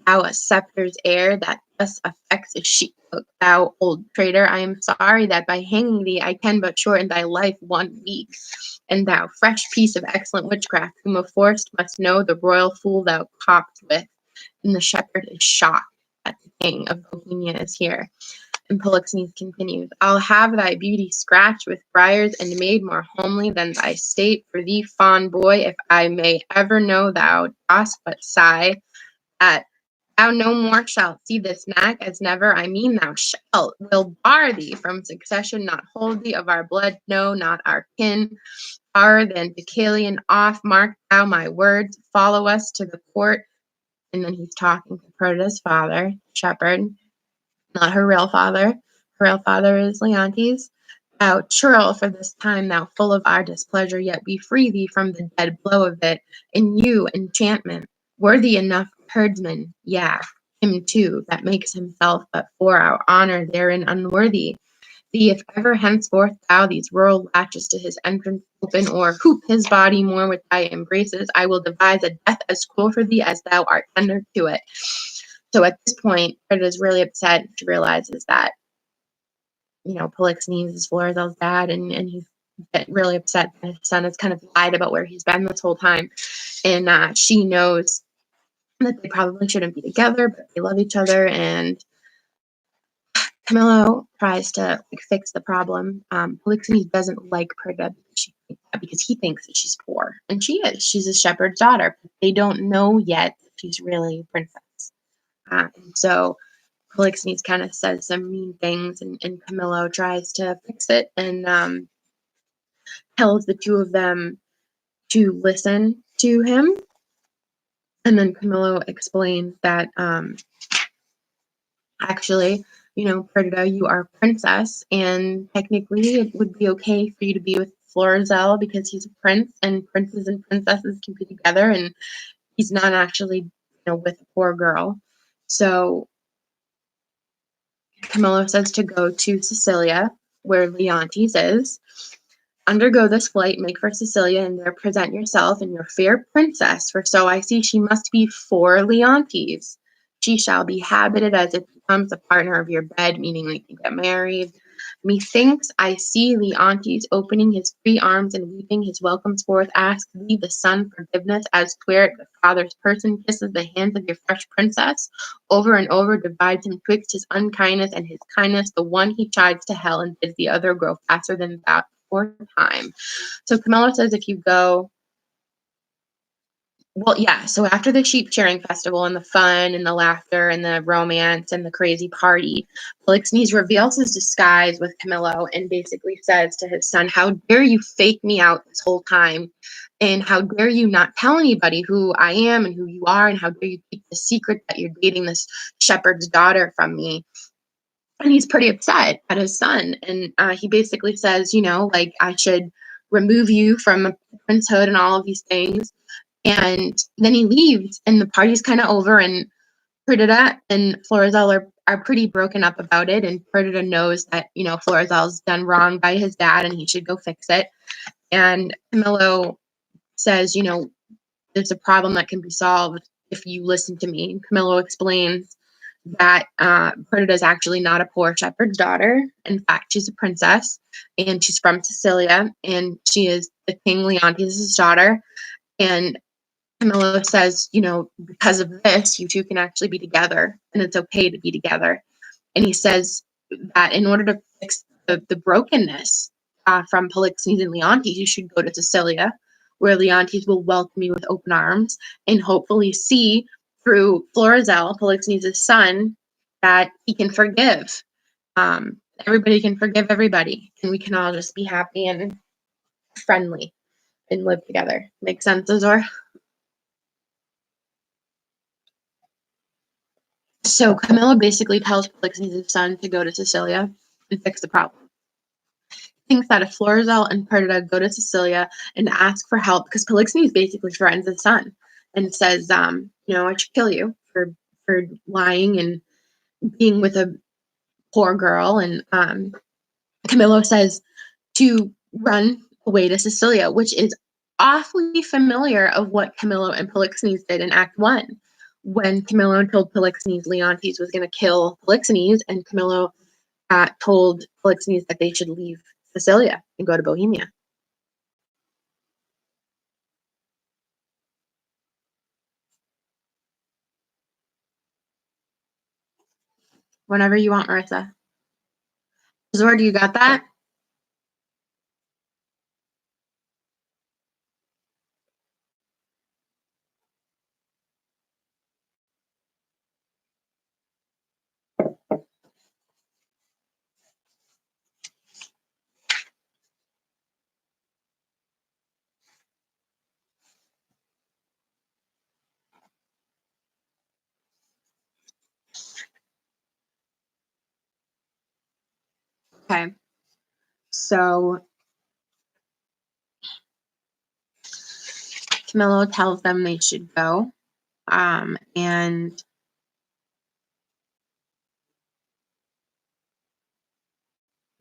Thou a scepter's heir that thus affects a sheepcote. Thou old traitor, I am sorry that by hanging thee I can but shorten thy life 1 week. And thou fresh piece of excellent witchcraft, whom of force must know the royal fool thou copped with." And the shepherd is shocked that the king of Bohemia is here. And Polixenes continues, "I'll have thy beauty scratched with briars and made more homely than thy state for thee, fond boy, if I may ever know thou dost but sigh that thou no more shalt see this neck, as never I mean thou shalt, will bar thee from succession, not hold thee of our blood, no, not our kin, far than Deucalion off, mark thou my words, follow us to the court." And then he's talking to Perdita's father, shepherd, not her real father. Her real father is Leontes. Thou churl, for this time thou full of our displeasure, yet we free thee from the dead blow of it, in you enchantment, worthy enough herdsman, yea, him too, that makes himself but for our honour therein unworthy. Thee, if ever henceforth thou these rural latches to his entrance open, or hoop his body more with thy embraces, I will devise a death as cruel for thee as thou art tender to it. So at this point, Perdita is really upset. She realizes that, Polixenes is Florizel's dad, and he's really upset that his son has kind of lied about where he's been this whole time. And she knows that they probably shouldn't be together, but they love each other. And Camillo tries to fix the problem. Polixenes doesn't like Perdita because he thinks that she's poor, and she is. She's a shepherd's daughter, but they don't know yet that she's really a princess. And so Polixenes kind of says some mean things, and Camillo tries to fix it and tells the two of them to listen to him. And then Camillo explains that actually, Perdita, you are a princess, and technically it would be okay for you to be with Florizel because he's a prince, and princes and princesses can be together, and he's not actually, with a poor girl. So Camillo says to go to Sicilia, where Leontes is. Undergo this flight, make for Sicilia, and there present yourself and your fair princess, for so I see she must be for Leontes. She shall be habited as it becomes a partner of your bed, meaning we can get married. Methinks I see Leontes opening his free arms and weeping his welcomes forth. Ask thee the son forgiveness, as twere the father's person kisses the hands of your fresh princess. Over and over divides him twixt his unkindness and his kindness. The one he chides to hell and bids the other grow faster than that for time. So Camillo says if you go, well, yeah, so after the sheep shearing festival and the fun and the laughter and the romance and the crazy party, Polixenes reveals his disguise with Camillo and basically says to his son, how dare you fake me out this whole time? And how dare you not tell anybody who I am and who you are? And how dare you keep the secret that you're dating this shepherd's daughter from me? And he's pretty upset at his son. And he basically says, I should remove you from princehood and all of these things. And then he leaves, and the party's kind of over, and Perdita and Florizel are pretty broken up about it. And Perdita knows that, Florizel's done wrong by his dad and he should go fix it. And Camillo says, there's a problem that can be solved if you listen to me. And Camillo explains that Perdita is actually not a poor shepherd's daughter. In fact, she's a princess, and she's from Sicilia, and she is the King Leontes' daughter. And Camillo says, because of this, you two can actually be together, and it's okay to be together. And he says that in order to fix the brokenness from Polixenes and Leontes, you should go to Sicilia, where Leontes will welcome you with open arms and hopefully see through Florizel, Polixenes' son, that he can forgive. Everybody can forgive everybody, and we can all just be happy and friendly and live together. Make sense, Azor? So Camillo basically tells Polixenes' son to go to Sicilia and fix the problem. He thinks that if Florizel and Perdita go to Sicilia and ask for help, because Polixenes basically threatens his son and says, I should kill you for lying and being with a poor girl. And Camillo says to run away to Sicilia, which is awfully familiar of what Camillo and Polixenes did in Act 1. When Camillo told Polixenes Leontes was going to kill Polixenes, and Camillo told Polixenes that they should leave Sicilia and go to Bohemia. Whenever you want, Marissa. Zord, you got that? Okay. So Camillo tells them they should go, and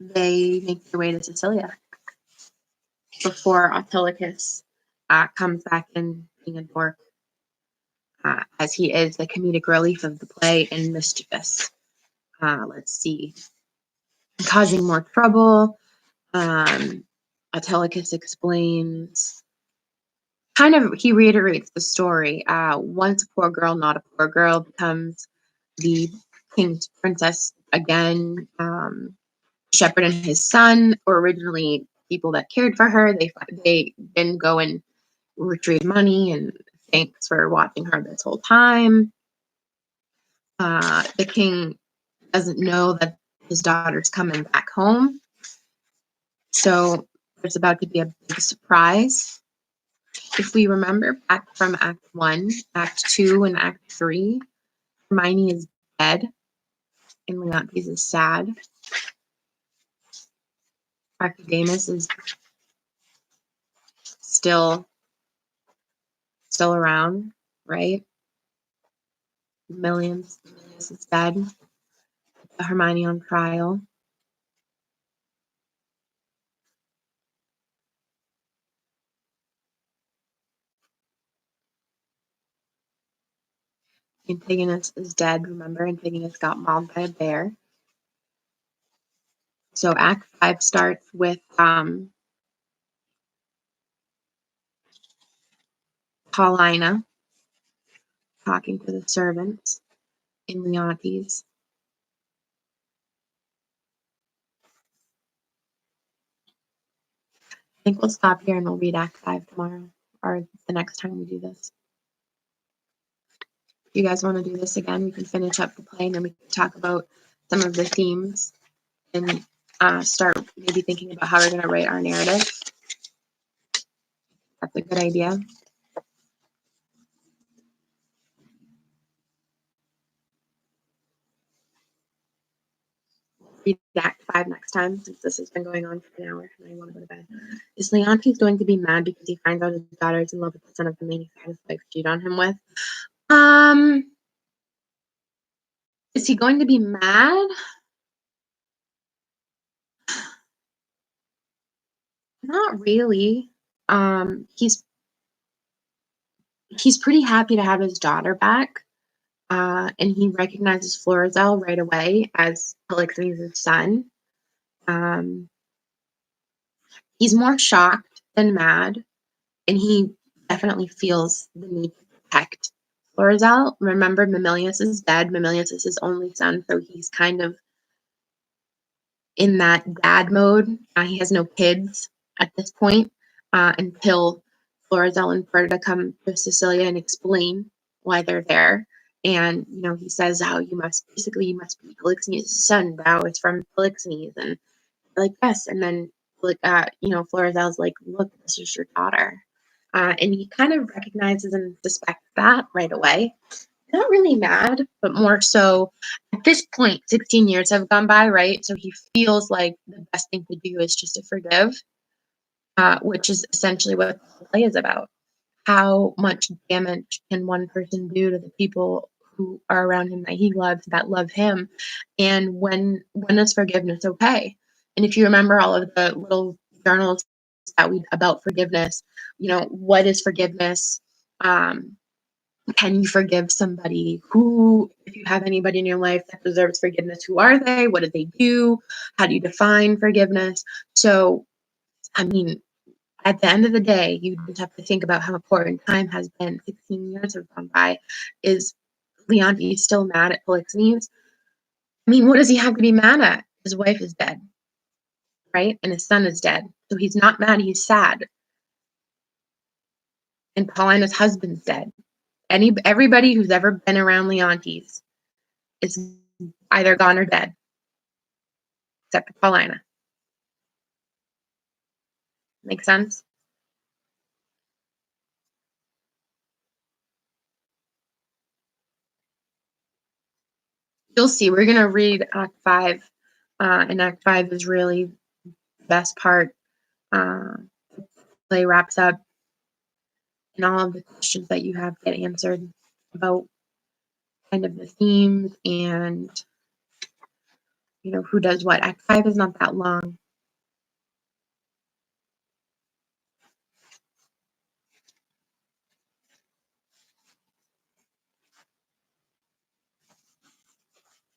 they make their way to Sicilia before Autolycus comes back in being a dork, as he is the comedic relief of the play and mischievous. Let's see, causing more trouble. Autolycus explains, he reiterates the story. Once a poor girl, not a poor girl, becomes the king's princess again. Shepherd and his son were originally people that cared for her. They then go and retrieve money and thanks for watching her this whole time. The king doesn't know that his daughter's coming back home, so there's about to be a big surprise. If we remember back from Act 1, Act 2, and Act 3, Hermione is dead and Leontes is sad. Archidamus is still around, right? Milius is dead. Hermione on trial. Antigonus is dead. Remember, Antigonus got mauled by a bear. So Act 5 starts with Paulina talking to the servants in Leontes. I think we'll stop here and we'll read Act 5 tomorrow, or the next time we do this. If you guys want to do this again, we can finish up the play and then we can talk about some of the themes and start maybe thinking about how we're going to write our narrative. That's a good idea. Read Act 5 next time, since this has been going on for an hour and I want to go to bed. Is Leontes going to be mad because he finds out his daughter is in love with the son of the man he had his wife cheat on him with? Is he going to be mad? Not really. He's pretty happy to have his daughter back. And he recognizes Florizel right away as Polixenes' son. He's more shocked than mad, and he definitely feels the need to protect Florizel. Remember, Mamilius is dead. Mamilius is his only son, so he's kind of in that dad mode. He has no kids at this point until Florizel and Perdita come to Sicilia and explain why they're there. And, he says how you must be Polixenes' son. Thou is from Polixenes. And like, yes. And then, Florizel's like, look, this is your daughter. And he kind of recognizes and suspects that right away. Not really mad, but more so at this point, 16 years have gone by, right? So he feels like the best thing to do is just to forgive, which is essentially what the play is about. How much damage can one person do to the people who are around him that he loves, that love him? And when is forgiveness okay? And if you remember all of the little journals that we about forgiveness, what is forgiveness? Can you forgive somebody? If you have anybody in your life that deserves forgiveness, who are they? What did they do? How do you define forgiveness? So, at the end of the day, you just have to think about how important time has been. 16 years have gone by. Is Leontes still mad at Polixenes? What does he have to be mad at? His wife is dead, right? And his son is dead. So he's not mad, he's sad. And Paulina's husband's dead. Everybody who's ever been around Leontes is either gone or dead, except for Paulina. Make sense? You'll see. We're going to read Act 5, and Act 5 is really best part. The play wraps up, and all of the questions that you have get answered about kind of the themes and who does what. Act 5 is not that long.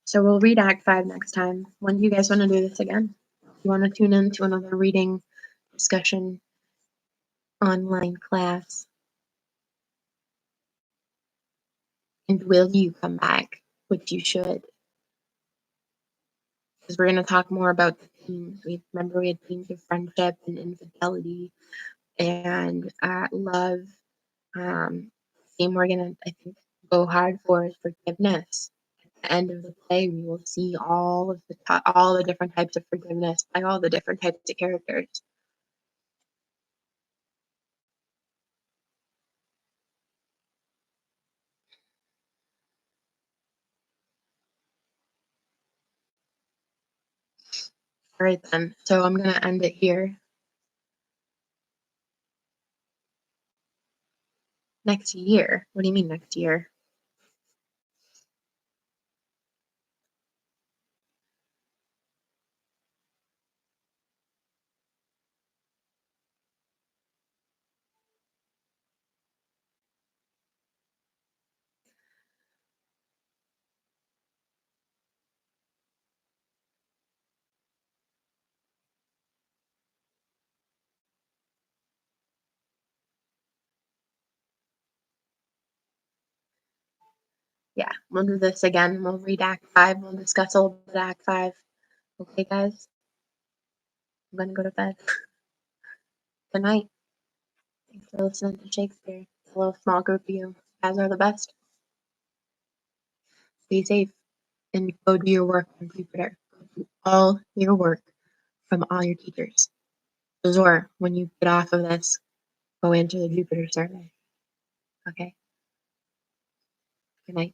So we'll read Act 5 next time. When do you guys want to do this again? You want to tune in to another reading discussion online class? And will you come back? Which you should. Because we're going to talk more about the themes. Remember we had themes of friendship and infidelity and love. Theme we're going to, I think, go hard for is forgiveness. At the end of the play, we will see all the different types of forgiveness by all the different types of characters. All right, then. So I'm going to end it here. Next year? What do you mean next year? Yeah, we'll do this again. We'll read Act 5. We'll discuss a little bit of Act 5. Okay, guys? I'm going to go to bed. Good night. Thanks for listening to Shakespeare. It's a little small group of you. You guys are the best. Be safe and go do your work on Jupiter. Go do all your work from all your teachers. Zor, when you get off of this, go into the Jupiter survey. Okay? Good night.